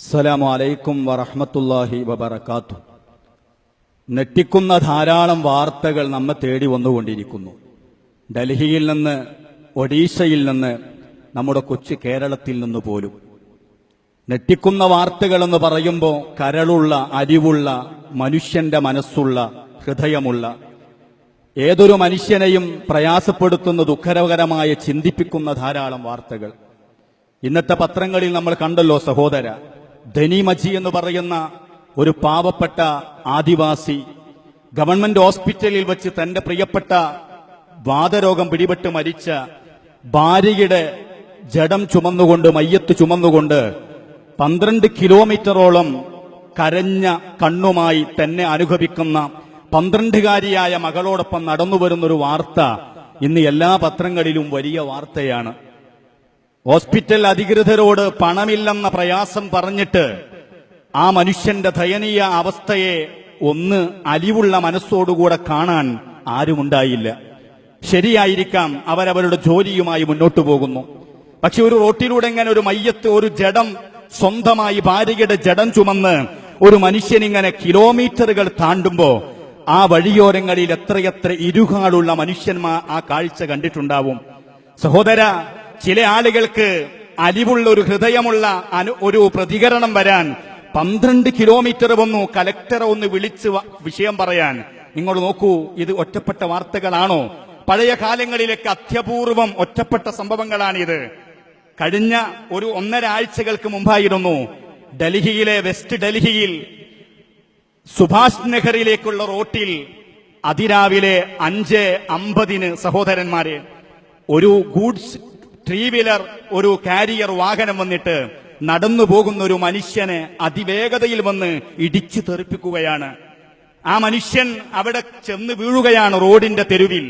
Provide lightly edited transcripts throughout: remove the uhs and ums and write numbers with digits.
അസ്സലാമു അലൈക്കും വറഹ്മത്തുള്ളാഹി വബറകാതുഹു. ഞെട്ടിക്കുന്ന ധാരാളം വാർത്തകൾ നമ്മെ തേടി വന്നുകൊണ്ടിരിക്കുന്നു. ഡൽഹിയിൽ നിന്ന്, ഒഡീഷയിൽ നിന്ന്, നമ്മുടെ കൊച്ചു കേരളത്തിൽ നിന്ന് പോലും. ഞെട്ടിക്കുന്ന വാർത്തകളെന്ന് പറയുമ്പോൾ കരളുള്ള, അരിവുള്ള, മനുഷ്യന്റെ മനസ്സുള്ള, ഹൃദയമുള്ള, ഏതൊരു മനുഷ്യനെയും പ്രയാസപ്പെടുത്തുന്ന, ദുഃഖകരമായ, ചിന്തിപ്പിക്കുന്ന ധാരാളം വാർത്തകൾ ഇന്നത്തെ പത്രങ്ങളിൽ നമ്മൾ കണ്ടല്ലോ സഹോദര. ധനി മജി എന്ന് പറയുന്ന ഒരു പാവപ്പെട്ട ആദിവാസി ഗവൺമെന്റ് ഹോസ്പിറ്റലിൽ വെച്ച് തന്റെ പ്രിയപ്പെട്ട വാതരോഗം പിടിപെട്ട് മരിച്ച ഭാര്യയുടെ ജഡം ചുമന്നുകൊണ്ട്, മയ്യത്ത് ചുമന്നുകൊണ്ട് 12 കിലോമീറ്ററോളം കരഞ്ഞ കണ്ണുമായി തന്നെ അനുഭവിക്കുന്ന 12-കാരിയായ മകളോടൊപ്പം നടന്നു വരുന്നൊരു വാർത്ത ഇന്ന് എല്ലാ പത്രങ്ങളിലും വലിയ വാർത്തയാണ്. ഹോസ്പിറ്റൽ അധികൃതരോട് പണമില്ലെന്ന പ്രയാസം പറഞ്ഞിട്ട് ആ മനുഷ്യന്റെ ദയനീയ അവസ്ഥയെ ഒന്ന് അലിവുള്ള മനസ്സോടുകൂടെ കാണാൻ ആരുമുണ്ടായില്ല. ശരിയായിരിക്കാം, അവരവരുടെ ജോലിയുമായി മുന്നോട്ടു പോകുന്നു. പക്ഷെ ഒരു റോട്ടിലൂടെ ഇങ്ങനെ ഒരു മയ്യത്ത്, ഒരു ജഡം, സ്വന്തമായി ഭാര്യയുടെ ജഡം ചുമന്ന് ഒരു മനുഷ്യനിങ്ങനെ കിലോമീറ്ററുകൾ താണ്ടുമ്പോ ആ വഴിയോരങ്ങളിൽ എത്രയെത്ര ഇരുകാലുള്ള മനുഷ്യന്മാർ ആ കാഴ്ച കണ്ടിട്ടുണ്ടാവും. സഹോദര, ചില ആളുകൾക്ക് അലിവുള്ള ഒരു ഹൃദയമുള്ള ഒരു പ്രതികരണം വരാൻ 12 കിലോമീറ്റർ വന്നു കലക്ടറെ ഒന്ന് വിളിച്ച് വിഷയം പറയാൻ. നിങ്ങൾ നോക്കൂ, ഇത് ഒറ്റപ്പെട്ട വാർത്തകളാണോ? പഴയ കാലങ്ങളിലേക്ക് അത്യപൂർവം ഒറ്റപ്പെട്ട സംഭവങ്ങളാണിത്. കഴിഞ്ഞ ഒരു 1.5 ആഴ്ചകൾക്ക് മുമ്പായിരുന്നു ഡൽഹിയിലെ വെസ്റ്റ് ഡൽഹിയിൽ സുഭാഷ് നഗറിലേക്കുള്ള റോട്ടിൽ അതിരാവിലെ 5:50 സഹോദരന്മാരെ ഒരു ഗൂഡ്സ് 3 വീലർ, ഒരു കാരിയർ വാഹനം വന്നിട്ട് നടന്നു പോകുന്ന ഒരു മനുഷ്യനെ അതിവേഗതയിൽ വന്ന് ഇടിച്ചു തെറിപ്പിക്കുകയാണ്. ആ മനുഷ്യൻ അവിടെ ചെന്ന് വീഴുകയാണ് റോഡിന്റെ തെരുവിൽ.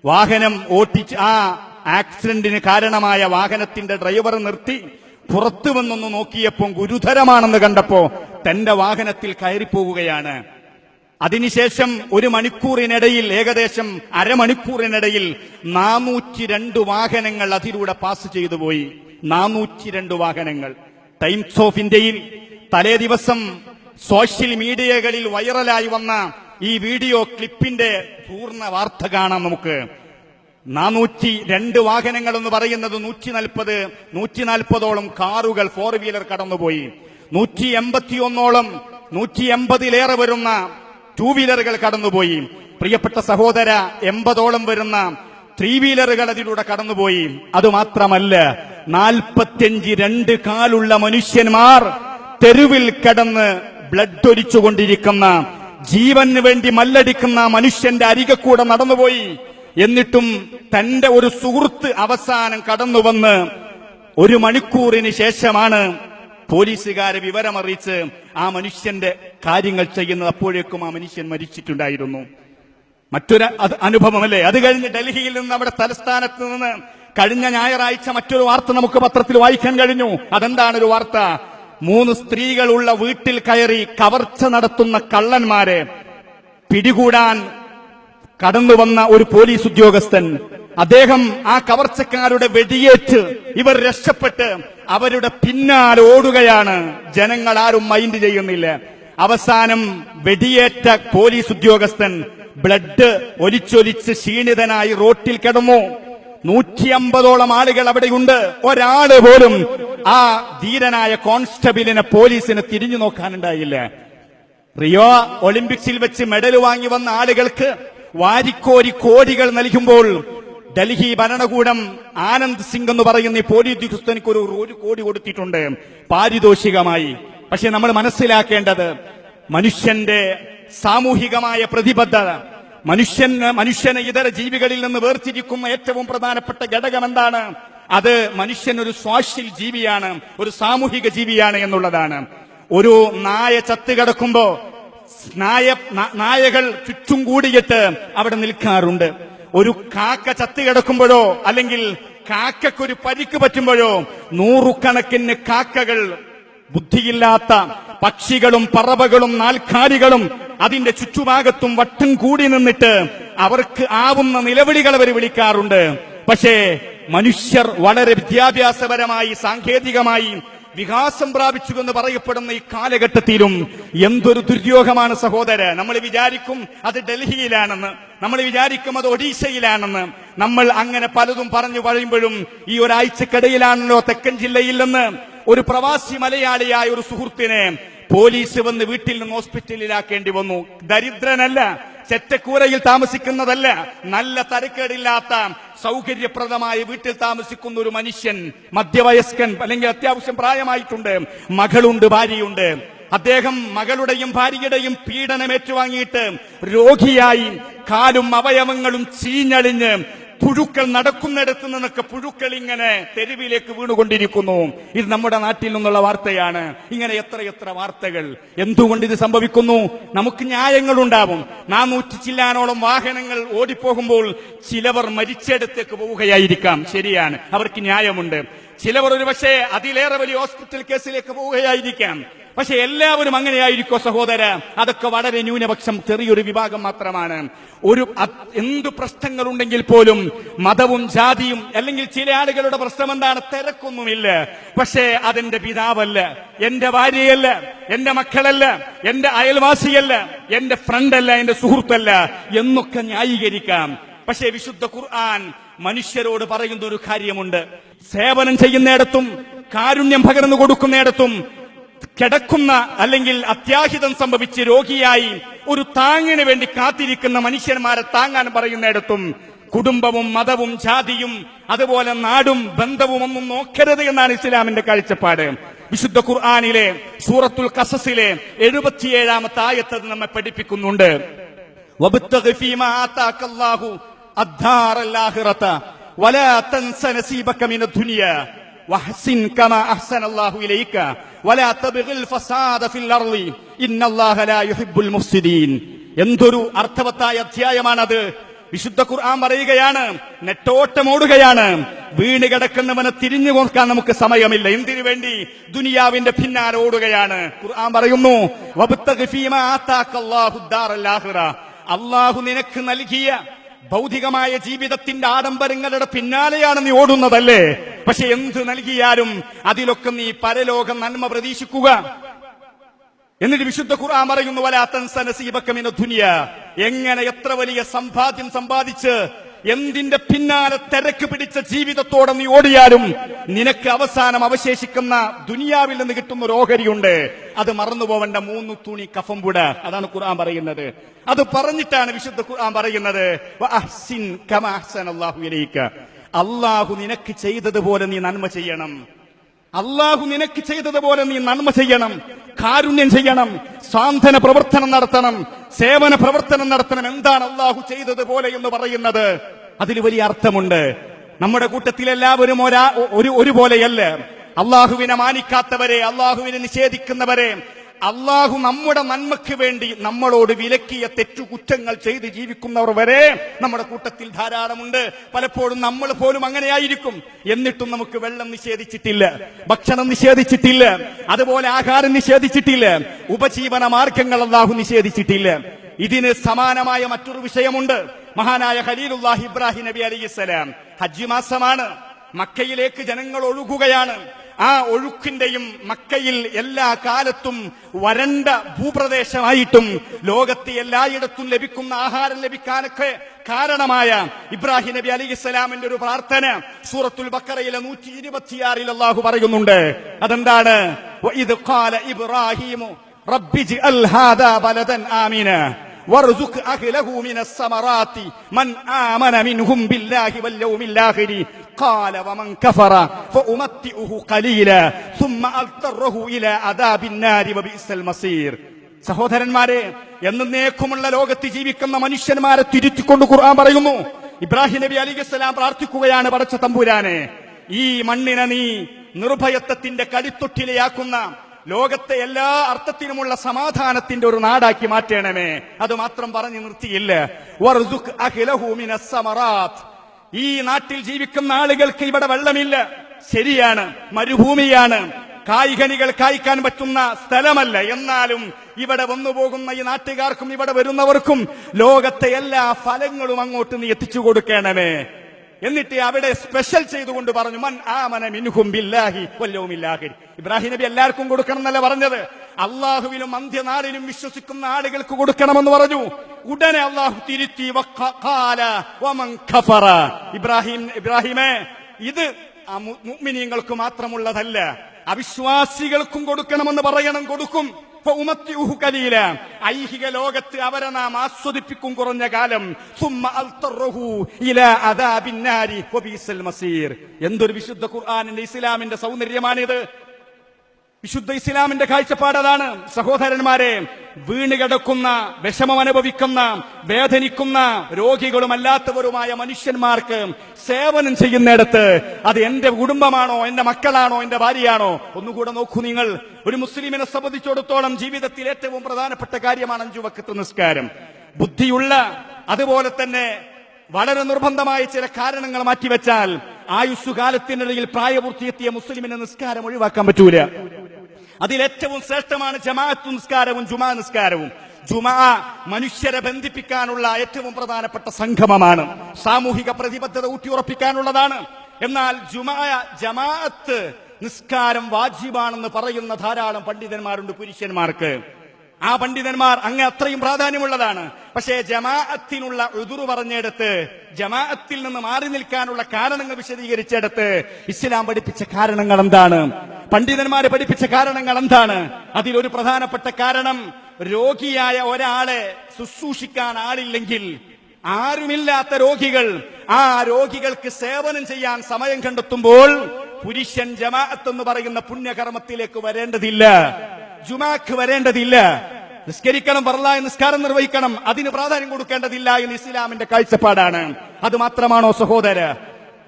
വാഹനം ഓട്ടിച്ച് ആ ആക്സിഡന്റിന് കാരണമായ വാഹനത്തിന്റെ ഡ്രൈവർ നിർത്തി പുറത്തു വന്നൊന്ന് നോക്കിയപ്പോൾ ഗുരുതരമാണെന്ന് കണ്ടപ്പോ തന്റെ വാഹനത്തിൽ കയറിപ്പോവുകയാണ്. അതിനുശേഷം ഒരു മണിക്കൂറിനിടയിൽ, ഏകദേശം അരമണിക്കൂറിനിടയിൽ 402 വാഹനങ്ങൾ അതിലൂടെ പാസ് ചെയ്തു പോയി. 402 വാഹനങ്ങൾ. ടൈംസ് ഓഫ് ഇന്ത്യയിൽ തലേ ദിവസം സോഷ്യൽ മീഡിയകളിൽ വൈറലായി വന്ന ഈ വീഡിയോ ക്ലിപ്പിന്റെ പൂർണ്ണ വാർത്ത കാണാം നമുക്ക്. 402 വാഹനങ്ങൾ എന്ന് പറയുന്നത് 140ഓളം കാറുകൾ, 4 വീലർ കടന്നുപോയി. 181ഓളം, 180-ലേറെ വരുന്ന 2 വീലറുകൾ കടന്നുപോയി. പ്രിയപ്പെട്ട സഹോദര, 80ഓളം വരുന്ന 3 വീലറുകൾ അതിലൂടെ കടന്നുപോയി. അതുമാത്രമല്ല, 45 2 കാലുള്ള മനുഷ്യന്മാർ തെരുവിൽ കിടന്ന് ബ്ലഡ് ഒലിച്ചുകൊണ്ടിരിക്കുന്ന, ജീവന് വേണ്ടി മല്ലടിക്കുന്ന മനുഷ്യന്റെ അരികെ കൂടെ നടന്നുപോയി. എന്നിട്ടും തന്റെ ഒരു സുഹൃത്ത് അവസാനം കടന്നുവന്ന് 1 മണിക്കൂറിന് ശേഷമാണ് പോലീസുകാരെ വിവരമറിയിച്ച് ആ മനുഷ്യന്റെ കാര്യങ്ങൾ ചെയ്യുന്നത്. അപ്പോഴേക്കും ആ മനുഷ്യൻ മരിച്ചിട്ടുണ്ടായിരുന്നു. മറ്റൊരു അനുഭവമല്ലേ. അത് കഴിഞ്ഞ് ഡൽഹിയിൽ നിന്ന്, നമ്മുടെ തലസ്ഥാനത്ത് നിന്ന് കഴിഞ്ഞ ഞായറാഴ്ച മറ്റൊരു വാർത്ത നമുക്ക് പത്രത്തിൽ വായിക്കാൻ കഴിഞ്ഞു. അതെന്താണ് ഒരു വാർത്ത? 3 സ്ത്രീകളുള്ള വീട്ടിൽ കയറി കവർച്ച നടത്തുന്ന കള്ളന്മാരെ പിടികൂടാൻ കടന്നുവന്ന ഒരു പോലീസ് ഉദ്യോഗസ്ഥൻ, അദ്ദേഹം ആ കവർച്ചക്കാരുടെ വെടിയേറ്റ് ഇവർ രക്ഷപ്പെട്ട് അവരുടെ പിന്നാലെ ഓടുകയാണ്. ജനങ്ങൾ ആരും മൈൻഡ് ചെയ്യുന്നില്ല. അവസാനം വെടിയേറ്റ പോലീസ് ഉദ്യോഗസ്ഥൻ ബ്ലഡ് ഒലിച്ചൊലിച്ച് ക്ഷീണിതനായി റോട്ടിൽ കിടന്നു. 150ഓളം ആളുകൾ അവിടെയുണ്ട്. ഒരാള് പോലും ആ ധീരനായ കോൺസ്റ്റബിളിനെ, പോലീസിനെ തിരിഞ്ഞു നോക്കാനുണ്ടായില്ല. റിയോ ഒളിമ്പിക്സിൽ വെച്ച് മെഡൽ വാങ്ങി വന്ന ആളുകൾക്ക് വാരിക്കോരി കോടികൾ നൽകുമ്പോൾ ഡൽഹി ഭരണകൂടം ആനന്ദ് സിംഗ് എന്ന് പറയുന്ന ഈ പോലീസ് ഉദ്യോഗസ്ഥനിക്ക് ഒരു കോടി കൊടുത്തിട്ടുണ്ട് പാരിതോഷികമായി. പക്ഷെ നമ്മൾ മനസ്സിലാക്കേണ്ടത് മനുഷ്യന്റെ സാമൂഹികമായ പ്രതിബദ്ധത, മനുഷ്യനെ ഇതര ജീവികളിൽ നിന്ന് വേർതിരിക്കുന്ന ഏറ്റവും പ്രധാനപ്പെട്ട ഘടകം എന്താണ്? അത് മനുഷ്യൻ ഒരു സോഷ്യൽ ജീവിയാണ്, ഒരു സാമൂഹിക ജീവിയാണ് എന്നുള്ളതാണ്. ഒരു നായ ചത്തുകിടക്കുമ്പോ നായകൾ ചുറ്റും കൂടിയിട്ട് അവിടെ നിൽക്കാറുണ്ട്. ഒരു കാക്ക ചത്തുകിടക്കുമ്പോഴോ അല്ലെങ്കിൽ കാക്കക്കൊരു പരിക്ക് പറ്റുമ്പോഴോ 100 കണക്കിന് കാക്കകൾ, ബുദ്ധിയില്ലാത്ത പക്ഷികളും പറവകളും നാൽക്കാലികളും അതിന്റെ ചുറ്റുഭാഗത്തും വട്ടം കൂടി നിന്നിട്ട് അവർക്ക് ആവുന്ന നിലവിളികൾ അവർ വിളിക്കാറുണ്ട്. പക്ഷേ മനുഷ്യർ വളരെ വിദ്യാഭ്യാസപരമായി, സാങ്കേതികമായി വികാസം പ്രാപിച്ചു എന്ന് പറയപ്പെടുന്ന ഈ കാലഘട്ടത്തിലും എന്തൊരു ദുര്യോഗമാണ് സഹോദര. നമ്മൾ വിചാരിക്കും അത് ഡൽഹിയിലാണെന്ന്, നമ്മൾ വിചാരിക്കും അത് ഒഡീഷയിലാണെന്ന്. നമ്മൾ അങ്ങനെ പലതും പറഞ്ഞു പറയുമ്പോഴും ഈ ഒരാഴ്ചക്കിടയിലാണല്ലോ തെക്കൻ ജില്ലയിൽ നിന്ന് ഒരു പ്രവാസി മലയാളിയായ ഒരു സുഹൃത്തിനെ പോലീസ് വന്ന് വീട്ടിൽ നിന്ന് ഹോസ്പിറ്റലിലാക്കേണ്ടി വന്നു. ദരിദ്രനല്ല, ചെറ്റക്കൂരയിൽ താമസിക്കുന്നതല്ല, നല്ല തരക്കേടില്ലാത്ത സൗകര്യപ്രദമായ വീട്ടിൽ താമസിക്കുന്ന ഒരു മനുഷ്യൻ, മധ്യവയസ്കൻ അല്ലെങ്കിൽ അത്യാവശ്യം പ്രായമായിട്ടുണ്ട്, മകളുണ്ട്, ഭാര്യയുണ്ട്. അദ്ദേഹം മകളുടെയും ഭാര്യയുടെയും പീഡനം ഏറ്റുവാങ്ങിയിട്ട് രോഗിയായി കാലും അവയവങ്ങളും ചീഞ്ഞളിഞ്ഞ് പുഴുക്കൾ നടക്കുന്നിടത്ത് നിന്നൊക്കെ പുഴുക്കൾ ഇങ്ങനെ തെരുവിലേക്ക് വീണുകൊണ്ടിരിക്കുന്നു. ഇത് നമ്മുടെ നാട്ടിൽ നിന്നുള്ള വാർത്തയാണ്. ഇങ്ങനെ എത്രയെത്ര വാർത്തകൾ. എന്തുകൊണ്ട് ഇത് സംഭവിക്കുന്നു? നമുക്ക് ന്യായങ്ങളുണ്ടാവും. 400 ചില്ലാനോളം വാഹനങ്ങൾ ഓടിപ്പോകുമ്പോൾ ചിലവർ മരിച്ചിടത്തേക്ക് പോവുകയായിരിക്കാം. ശരിയാണ്, അവർക്ക് ന്യായമുണ്ട്. ചിലവർ ഒരു പക്ഷേ അതിലേറെ വലിയ ഹോസ്പിറ്റൽ കേസിലേക്ക് പോവുകയായിരിക്കാം. പക്ഷെ എല്ലാവരും അങ്ങനെയായിരിക്കോ സഹോദര? അതൊക്കെ വളരെ ന്യൂനപക്ഷം, ചെറിയൊരു വിഭാഗം മാത്രമാണ്. എന്തു പ്രശ്നങ്ങളുണ്ടെങ്കിൽ പോലും മതവും ജാതിയും അല്ലെങ്കിൽ ചില ആളുകളുടെ പ്രശ്നം എന്താണ്? തിരക്കൊന്നുമില്ല. പക്ഷേ അതെന്റെ പിതാവല്ല, എന്റെ ഭാര്യയല്ല, എന്റെ മക്കളല്ല, എന്റെ അയൽവാസിയല്ല, എന്റെ ഫ്രണ്ടല്ല, എന്റെ സുഹൃത്തല്ല എന്നൊക്കെ ന്യായീകരിക്കാം. പക്ഷേ വിശുദ്ധ ഖുർആൻ മനുഷ്യരോട് പറയുന്ന ഒരു കാര്യമുണ്ട്. സേവനം ചെയ്യുന്നിടത്തും കാരുണ്യം പകർന്നു കൊടുക്കുന്നിടത്തും കിടക്കുന്ന അല്ലെങ്കിൽ അത്യാഹിതം സംഭവിച്ച് രോഗിയായി ഒരു താങ്ങിന് വേണ്ടി കാത്തിരിക്കുന്ന മനുഷ്യന്മാരെ താങ്ങാൻ പറയുന്നിടത്തും കുടുംബവും മതവും ജാതിയും അതുപോലെ നാടും ബന്ധവും ഒന്നും നോക്കരുത് എന്നാണ് ഇസ്ലാമിന്റെ കാഴ്ചപ്പാട്. വിശുദ്ധ ഖുർആനിലെ സൂറത്തുൽ ഖസസിലെ 77-ാമത്തെ ആയത്ത് നമ്മെ പഠിപ്പിക്കുന്നുണ്ട്. വബ്തഗി ഫീമാ ആതാകല്ലാഹു അദ്ദാറൽ ആഖിറത വലാ തൻസ നസീബക മിനദ് ദുനിയ വഹ്സിൻ കമാ അഹ്സനല്ലാഹു ഇലൈക വലാ തബ്ഗിൽ ഫസാദ ഫിൽ അർളി ഇന്നല്ലാഹ ലാ യുഹിബ്ബുൽ മുഫ്സിദീൻ. എന്തൊരു അർത്ഥവത്തായ അധ്യായമാണത്. വിശുദ്ധ ഖുർആൻ പറയുകയാണ്, നെട്ടോട്ടമോടുകയാണ്. വീണ് കിടക്കുന്നവനെ തിരിഞ്ഞു നോക്കാൻ നമുക്ക് സമയമില്ല. എന്തിനു വേണ്ടി? ദുനിയാവിന്റെ പിന്നാലെ ഓടുകയാണ്. ഖുർആൻ പറയുന്നു, വബ്തഗി ഫീമാ ആതാകല്ലാഹു അദ്ദാറൽ ആഖിറ. അല്ലാഹു നിനക്ക് നൽകിയ ഭൗതികമായ ജീവിതത്തിന്റെ ആഡംബരങ്ങളുടെ പിന്നാലെയാണ് നീ ഓടുന്നതല്ലേ? പക്ഷെ എന്ത് നൽകിയാലും അതിലൊക്കെ നീ പരലോക നന്മ പ്രതീക്ഷിക്കുക. എന്നിട്ട് വിശുദ്ധ ഖുർആൻ പറയുന്നു, വലാ തൻസ നസീബക മിനദ് ദുനിയ. എങ്ങനെ എത്ര വലിയ സമ്പാദ്യം സമ്പാദിച്ച് എന്തിന്റെ പിന്നാലെ തിരക്ക് പിടിച്ച ജീവിതത്തോടെ നീ ഓടിയാലും നിനക്ക് അവസാനം അവശേഷിക്കുന്ന ദുനിയാവിൽ നിന്ന് കിട്ടുന്ന ഒരു ഓഹരിയുണ്ട്. അത് മറന്നുപോവേണ്ട 3 തുണി കഫംപുട. അതാണ് ഖുർആൻ പറയുന്നത്. അത് പറഞ്ഞിട്ടാണ് വിശുദ്ധ ഖുർആൻ പറയുന്നത്, വഅഹ്സിൻ കമാ അഹ്സനല്ലാഹു ഇലൈക. അല്ലാഹു നിനക്ക് ചെയ്തതുപോലെ നീ നന്മ ചെയ്യണം. അല്ലാഹു നിനക്ക് ചെയ്തതുപോലെ നീ നന്മ ചെയ്യണം, കാരുണ്യം ചെയ്യണം, സാന്ത്വന പ്രവർത്തനം നടത്തണം, സേവന പ്രവർത്തനം നടത്തണം. എന്താണ് അല്ലാഹു ചെയ്തതുപോലെ എന്ന് പറയുന്നത്? അതിൽ വലിയ അർത്ഥമുണ്ട്. നമ്മുടെ കൂട്ടത്തിൽ എല്ലാവരും ഒരുപോലെയല്ല. അല്ലാഹുവിനെ മാനിക്കാത്തവരെ, അല്ലാഹുവിനെ നിഷേധിക്കുന്നവരെ, അല്ലാഹു നമ്മുടെ നന്മയ്ക്ക് വേണ്ടി നമ്മളോട് വിലക്കിയ തെറ്റുകുറ്റങ്ങൾ ചെയ്ത് ജീവിക്കുന്നവർ വരെ നമ്മുടെ കൂട്ടത്തിൽ ധാരാളമുണ്ട്. പലപ്പോഴും നമ്മൾ പോലും അങ്ങനെയായിരിക്കും. എന്നിട്ടും നമുക്ക് വെള്ളം നിഷേധിച്ചിട്ടില്ല, ഭക്ഷണം നിഷേധിച്ചിട്ടില്ല, അതുപോലെ ആഹാരം നിഷേധിച്ചിട്ടില്ല, ഉപജീവന മാർഗങ്ങൾ അല്ലാഹു നിഷേധിച്ചിട്ടില്ല. ഇതിന് സമാനമായ മറ്റൊരു വിഷയമുണ്ട്. മഹാനായ ഖലീലുല്ലാഹി ഇബ്രാഹിം നബി അലൈഹിസ്സലാം, ഹജ്ജ് മാസമാണ്, മക്കയിലേക്ക് ജനങ്ങൾ ഒഴുകുകയാണ്. ആ ഒഴുക്കിന്റെയും മക്കയിൽ എല്ലാ കാലത്തും വരണ്ട ഭൂപ്രദേശമായിട്ടും ലോകത്തെ എല്ലായിടത്തും ലഭിക്കുന്ന ആഹാരം ലഭിക്കാനൊക്കെ കാരണമായ ഇബ്രാഹിം നബി അലൈഹിസ്സലാമിന്റെ ഒരു പ്രാർത്ഥന സൂറത്തുൽ ബഖറയിലെ 126-ൽ അല്ലാഹു പറയുന്നുണ്ട്. അതെന്താണ്? വഇദ് ഖാല ഇബ്രാഹീമു റബ്ബിജ്അൽ ഹാദാ ബലദൻ ആമിന വർസുഖ് അഹ്ലഹു മിനസ് സമറാത്തി മൻ ആമന മിൻഹും ബില്ലാഹി വൽ യൗമിൽ ആഖിർ ഖാല വമൻ കഫറ ഫഉമത്തിഉഹു ഖലീല സുമ്മ അൽതറഹു ഇലാ അദാബിൻ നാരി വബിഇസൽ മസീർ. സഹോദരന്മാരെ, എന്നേക്കുമുള്ള ലോകത്ത് ജീവിക്കുന്ന മനുഷ്യന്മാരെ തിരുത്തിക്കൊണ്ട് ഖുർആൻ പറയുന്നു. ഇബ്രാഹിം നബി അലൈഹിസ്സലാം പ്രാർത്ഥിക്കുകയാണ്, പടച്ച തമ്പുരാനെ, ഈ മണ്ണിനെ നീ നിർഭയത്വത്തിന്റെ കളിത്തൊട്ടിലെയാക്കുന്ന ലോകത്തെ എല്ലാ അർത്ഥത്തിനുമുള്ള സമാധാനത്തിന്റെ ഒരു നാടാക്കി മാറ്റണമേ. അത് മാത്രം പറഞ്ഞു നിർത്തിയില്ല. വർസുഖ് അഹ്ലഹു മിനസ് സമറാത്ത്. ഈ നാട്ടിൽ ജീവിക്കുന്ന ആളുകൾക്ക് ഇവിടെ വെള്ളമില്ല, ശരിയാണ്, മരുഭൂമിയാണ്, കായ്കനികൾ കായ്ക്കാൻ പറ്റുന്ന സ്ഥലമല്ല. എന്നാലും ഇവിടെ വന്നുപോകുന്ന ഈ നാട്ടുകാർക്കും ഇവിടെ വരുന്നവർക്കും ലോകത്തെ എല്ലാ ഫലങ്ങളും അങ്ങോട്ട് നീ എത്തിച്ചു കൊടുക്കണമേ. എന്നിട്ട് അവിടെ സ്പെഷ്യൽ ചെയ്തുകൊണ്ട് പറഞ്ഞു മൻ ആമന മിൻഹും ബില്ലാഹി വൽ യൗമിൽ ആഖിർ. ഇബ്രാഹിം നബി എല്ലാവർക്കും കൊടുക്കണം എന്നല്ല പറഞ്ഞത്, അള്ളാഹുവിലും അന്ത്യനാളിലും വിശ്വസിക്കുന്ന ആളുകൾക്ക് കൊടുക്കണമെന്ന് പറഞ്ഞു. ഉടനെ അള്ളാഹു തിരുത്തി വഖാല വമൻ കഫറ. ഇബ്രാഹിമേ, ഇത് മുഅ്മിനീങ്ങൾക്ക് മാത്രമുള്ളതല്ല, അവിശ്വാസികൾക്കും കൊടുക്കണമെന്ന് പറയണം. കൊടുക്കും. ഐഹിക ലോകത്ത് അവരെ നാം ആസ്വദിപ്പിക്കും കുറഞ്ഞ കാലം. എന്തൊരു വിശുദ്ധ ഖുർആനിന്റെ ഇസ്ലാമിന്റെ സൗന്ദര്യമാണിത്. വിശുദ്ധ ഇസ്ലാമിന്റെ കാഴ്ചപ്പാട് അതാണ്. സഹോദരന്മാരെ, വീണുകിടക്കുന്ന, വിഷമം അനുഭവിക്കുന്ന, വേദനിക്കുന്ന രോഗികളുമല്ലാത്തവരുമായ മനുഷ്യന്മാർക്ക് സേവനം ചെയ്യുന്നിടത്ത് അത് എന്റെ കുടുംബമാണോ, എന്റെ മക്കളാണോ, എന്റെ ഭാര്യയാണോ? ഒന്നുകൂടെ നോക്കൂ നിങ്ങൾ. ഒരു മുസ്ലിമിനെ സംബന്ധിച്ചിടത്തോളം ജീവിതത്തിൽ ഏറ്റവും പ്രധാനപ്പെട്ട കാര്യമാണ് 5 വക്ത് നിസ്കാരം. ബുദ്ധിയുള്ള, അതുപോലെ തന്നെ വളരെ നിർബന്ധമായ ചില കാരണങ്ങൾ മാറ്റിവെച്ചാൽ ആയുസ്സുകാലത്തിനിടയിൽ പ്രായപൂർത്തിയെത്തിയ മുസ്ലിമിന് നിസ്കാരം ഒഴിവാക്കാൻ പറ്റൂല. അതിലേറ്റവും ശ്രേഷ്ഠമാണ് ജമാഅത്ത് നിസ്കാരവും ജുമാ നിസ്കാരവും. ജുമാ മനുഷ്യരെ ബന്ധിപ്പിക്കാനുള്ള ഏറ്റവും പ്രധാനപ്പെട്ട സംഗമമാണ്, സാമൂഹിക പ്രതിബദ്ധത ഊട്ടിയുറപ്പിക്കാനുള്ളതാണ്. എന്നാൽ ജമാഅത്ത് നിസ്കാരം വാജിബാണെന്ന് പറയുന്ന ധാരാളം പണ്ഡിതന്മാരുണ്ട് പുരുഷന്മാർക്ക്. ആ പണ്ഡിതന്മാർ അങ്ങ് അത്രയും പ്രാധാന്യമുള്ളതാണ്. പക്ഷേ ജമാഅത്തിനുള്ള ഉദുറ് പറഞ്ഞെടുത്ത്, ജമാഅത്തിൽ നിന്ന് മാറി നിൽക്കാനുള്ള കാരണങ്ങൾ വിശദീകരിച്ചെടുത്ത് ഇസ്ലാം പഠിപ്പിച്ച കാരണങ്ങൾ എന്താണ്, പണ്ഡിതന്മാരെ പഠിപ്പിച്ച കാരണങ്ങൾ എന്താണ്? അതിലൊരു പ്രധാനപ്പെട്ട കാരണം, രോഗിയായ ഒരാളെ ശുശ്രൂഷിക്കാൻ ആളില്ലെങ്കിൽ, ആരുമില്ലാത്ത രോഗികൾ, ആ രോഗികൾക്ക് സേവനം ചെയ്യാൻ സമയം കണ്ടെത്തുമ്പോൾ പുരുഷൻ ജമാഅത്ത് എന്ന് പറയുന്ന പുണ്യകർമ്മത്തിലേക്ക് വരേണ്ടതില്ല, ജുമാക്ക് വരേണ്ടതില്ല. നിസ്കരിക്കണം, ഫർളായ നിസ്കാരം നിർവഹിക്കണം, അതിന് പ്രാധാന്യം കൊടുക്കേണ്ടതില്ല എന്ന് ഇസ്ലാമിന്റെ കാഴ്ചപ്പാടാണ്. അത് മാത്രമാണോ സഹോദര?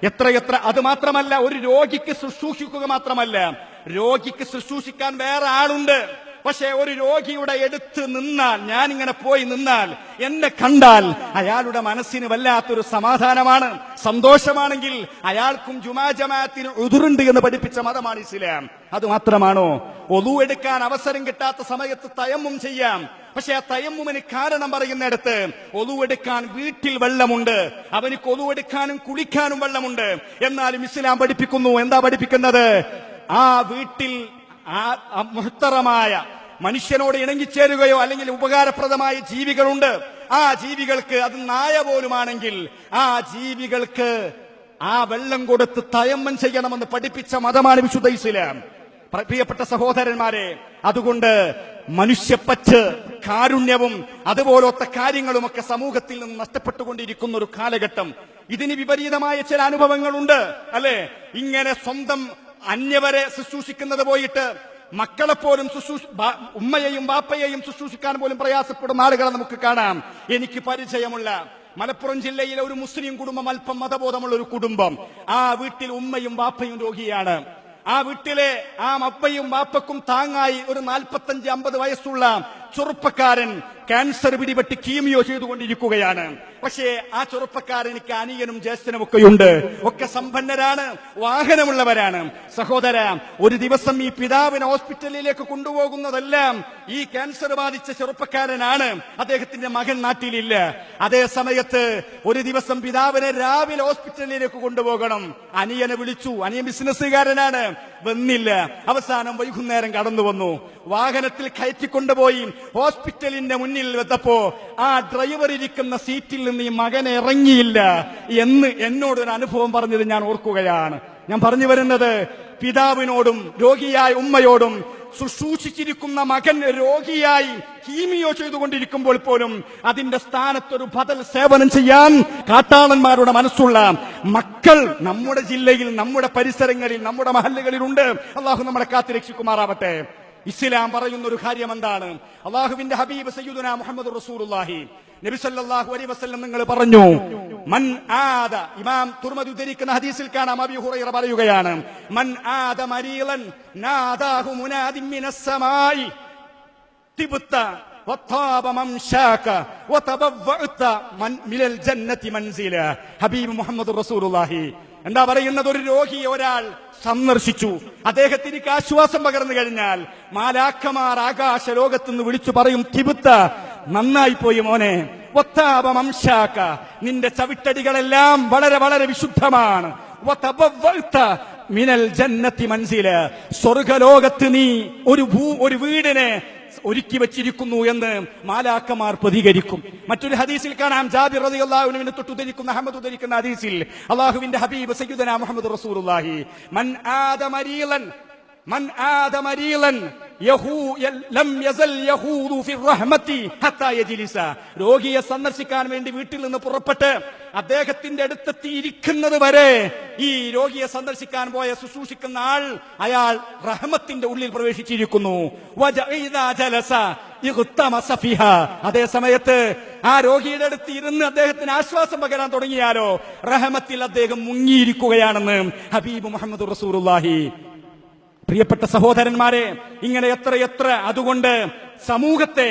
എത്രയെത്ര. അത് മാത്രമല്ല, ഒരു രോഗിക്ക് ശുശ്രൂഷിക്കുക മാത്രമല്ല, രോഗിക്ക് ശുശ്രൂഷിക്കാൻ വേറെ ആളുണ്ട്. പക്ഷെ ഒരു രോഗിയുടെ അടുത്ത് നിന്നാൽ, ഞാനിങ്ങനെ പോയി നിന്നാൽ, എന്നെ കണ്ടാൽ അയാളുടെ മനസ്സിന് വല്ലാത്തൊരു സമാധാനമാണ്, സന്തോഷമാണെങ്കിൽ അയാൾക്കും ജുമാ ജമാഅത്തിന് ഉദുറുണ്ട് എന്ന് പഠിപ്പിച്ച മതമാണ് ഇസ്ലാം. അത് മാത്രമാണോ? ഒളു എടുക്കാൻ അവസരം കിട്ടാത്ത സമയത്ത് തയമ്മും ചെയ്യാം. പക്ഷെ ആ തയമ്മുമിന് കാരണം പറയുന്നിടത്ത്, ഒളു എടുക്കാൻ വീട്ടിൽ വെള്ളമുണ്ട്, അവനിക്ക് ഒളു എടുക്കാനും കുളിക്കാനും വെള്ളമുണ്ട്. എന്നാലും ഇസ്ലാം പഠിപ്പിക്കുന്നു, എന്താ പഠിപ്പിക്കുന്നത്? ആ വീട്ടിൽ മുഹ്തറമായ മനുഷ്യനോട് ഇണങ്ങിച്ചേരുകയോ അല്ലെങ്കിൽ ഉപകാരപ്രദമായ ജീവികളുണ്ട്. ആ ജീവികൾക്ക്, അത് നായ പോലുമാണെങ്കിൽ, ആ ജീവികൾക്ക് ആ വെള്ളം കൊടുത്ത് തയമ്മം ചെയ്യണമെന്ന് പഠിപ്പിച്ച മതമാണ് വിശുദ്ധ ഇസ്ലാം. പ്രിയപ്പെട്ട സഹോദരന്മാരെ, അതുകൊണ്ട് മനുഷ്യപ്പറ്റ്, കാരുണ്യവും അതുപോലത്തെ കാര്യങ്ങളുമൊക്കെ സമൂഹത്തിൽ നിന്ന് നഷ്ടപ്പെട്ടുകൊണ്ടിരിക്കുന്ന ഒരു കാലഘട്ടം. ഇതിന് വിപരീതമായ ചില അനുഭവങ്ങളുണ്ട്, അല്ലെ? ഇങ്ങനെ സ്വന്തം അന്യവരെ ശുശ്രൂഷിക്കുന്നത് പോയിട്ട് മക്കളെപ്പോലും ഉമ്മയെയും ബാപ്പയെയും ശുശ്രൂഷിക്കാൻ പോലും പ്രയാസപ്പെടുന്ന ആളുകളെ നമുക്ക് കാണാം. എനിക്ക് പരിചയമുള്ള മലപ്പുറം ജില്ലയിലെ ഒരു മുസ്ലിം കുടുംബം, അല്പം മതബോധമുള്ള ഒരു കുടുംബം. ആ വീട്ടിൽ ഉമ്മയും ബാപ്പയും രോഗിയാണ്. ആ വീട്ടിലെ ആ അപ്പയും ബാപ്പക്കും താങ്ങായി ഒരു 45-50 വയസ്സുള്ള ചെറുപ്പക്കാരൻ ക്യാൻസർ പിടിപെട്ട് കീമിയോ ചെയ്തുകൊണ്ടിരിക്കുകയാണ്. പക്ഷേ ആ ചെറുപ്പക്കാരനിക്ക് അനിയനും ജ്യേഷ്ഠനും ഒക്കെയുണ്ട്, ഒക്കെ സമ്പന്നരാണ്, വാഹനമുള്ളവരാണ്. സഹോദര, ഒരു ദിവസം ഈ പിതാവിനെ ഹോസ്പിറ്റലിലേക്ക് കൊണ്ടുപോകുന്നതെല്ലാം ഈ ക്യാൻസർ ബാധിച്ച ചെറുപ്പക്കാരനാണ്. അദ്ദേഹത്തിന്റെ മകൻ നാട്ടിലില്ല. അതേ സമയത്ത് ഒരു ദിവസം പിതാവിനെ രാവിലെ ഹോസ്പിറ്റലിലേക്ക് കൊണ്ടുപോകണം. അനിയനെ വിളിച്ചു. അനിയൻ ബിസിനസ്സുകാരനാണ്, വന്നില്ല. അവസാനം വൈകുന്നേരം കടന്നു വന്നു. വാഹനത്തിൽ കയറ്റിക്കൊണ്ടുപോയി ഹോസ്പിറ്റലിന്റെ മുന്നിൽ വെച്ചപ്പോ ആ ഡ്രൈവർ ഇരിക്കുന്ന സീറ്റിൽ നിന്ന് ഈ മകൻ ഇറങ്ങിയില്ല എന്ന് എന്നോടൊരു അനുഭവം പറഞ്ഞത് ഞാൻ ഓർക്കുകയാണ്. ഞാൻ പറഞ്ഞു വരുന്നത്, പിതാവിനോടും രോഗിയായ ഉമ്മയോടും ശുശ്രൂഷിച്ചിരിക്കുന്ന മകൻ രോഗിയായി കീമിയോ ചെയ്തുകൊണ്ടിരിക്കുമ്പോൾ പോലും അതിന്റെ സ്ഥാനത്തൊരു ബദൽ സേവനം ചെയ്യാൻ കാട്ടാളന്മാരുടെ മനസ്സുള്ള മക്കൾ നമ്മുടെ ജില്ലയിൽ, നമ്മുടെ പരിസരങ്ങളിൽ, നമ്മുടെ മഹല്ലുകളിലുണ്ട്. അള്ളാഹു നമ്മളെ കാത്തുരക്ഷിക്കുമാറാവട്ടെ. ഇസ്ലാം പറയുന്ന ഒരു കാര്യം എന്താണ്? അള്ളാഹുവിന്റെ ഹബീബ് സയ്യിദുനാ മുഹമ്മദ് റസൂലുള്ളാഹി നബി സല്ലല്ലാഹു അലൈഹി വസല്ലം നിങ്ങൾ പറഞ്ഞു, മൻ ആദ, ഇമാം തുർമദി ഉദ്ധരിക്കുന്ന ഹദീസിൽ കാണാം, അബീ ഹുറൈറ പറയുകയാണ്, മൻ ആദ മരീലൻ നാദാഹു മുനാദിൻ മിനസ് സമായി തിബ്ത വതാബ മംശാക വതബവഅത മിനൽ ജന്നതി മൻസില. ഹബീബ് മുഹമ്മദ് റസൂലുള്ളാഹി എന്താ പറയുന്നത്? ഒരു രോഗിയെ ഒരാൾ സന്ദർശിച്ചു, അദ്ദേഹത്തിന് ആശ്വാസം പകർന്നു കഴിഞ്ഞാൽ മാലാഖമാർ ആകാശ ലോകത്തുനിന്ന് വിളിച്ചു പറയും, തിബുത്ത, നന്നായി പോയി മോനെ, വത്താബ മംശാക, നിന്റെ ചവിട്ടടികളെല്ലാം വളരെ വളരെ വിശുദ്ധമാണ്. വതബവ്വഅത മിനൽ ജന്നത്തി മൻസില, സ്വർഗ്ഗലോകത്ത് നീ ഒരു വീടിനെ ഒരുക്കി വെച്ചിരിക്കുന്നു എന്ന് മാലാക്കമാർ പ്രതികരിക്കും. മറ്റൊരു ഹദീസിൽ കാണാം, ജാബിർ റളിയല്ലാഹു അൻഹുവിനെ തൊട്ടുദ്ധരിക്കുന്ന അഹ്മദ് ഉദ്ധരിക്കുന്ന ഹദീസിൽ അല്ലാഹുവിന്റെ ഹബീബ് സയ്യിദുനാ മുഹമ്മദ് റസൂലുള്ളാഹി മൻ ആദ മരീലൻ ലം യസൽ യഹൂദു ഫി റഹ്മതി ഹത്താ യജ്ലിസ, രോഗിയെ സന്ദർശിക്കാൻ വേണ്ടി വീട്ടിൽ നിന്ന് പുറപ്പെട്ട് അദ്ദേഹത്തിന്റെ അടുത്തെത്തിയിരിക്കുന്നത് വരെ ഈ രോഗിയെ സന്ദർശിക്കാൻ പോയ ശുശ്രൂഷിക്കുന്ന ആൾ അയാൾ റഹ്മത്തിന്റെ ഉള്ളിൽ പ്രവേശിച്ചിരിക്കുന്നു. അതേ സമയത്ത് ആ രോഗിയുടെ അടുത്ത് ഇരുന്ന് അദ്ദേഹത്തിന് ആശ്വാസം പകരാൻ തുടങ്ങിയാലോ റഹ്മത്തിൽ അദ്ദേഹം മുങ്ങിയിരിക്കുകയാണെന്ന് ഹബീബ് മുഹമ്മദ് റസൂലുള്ളാഹി. പ്രിയപ്പെട്ട സഹോദരന്മാരെ, ഇങ്ങനെ എത്രയെത്ര അതുകൊണ്ട് സമൂഹത്തെ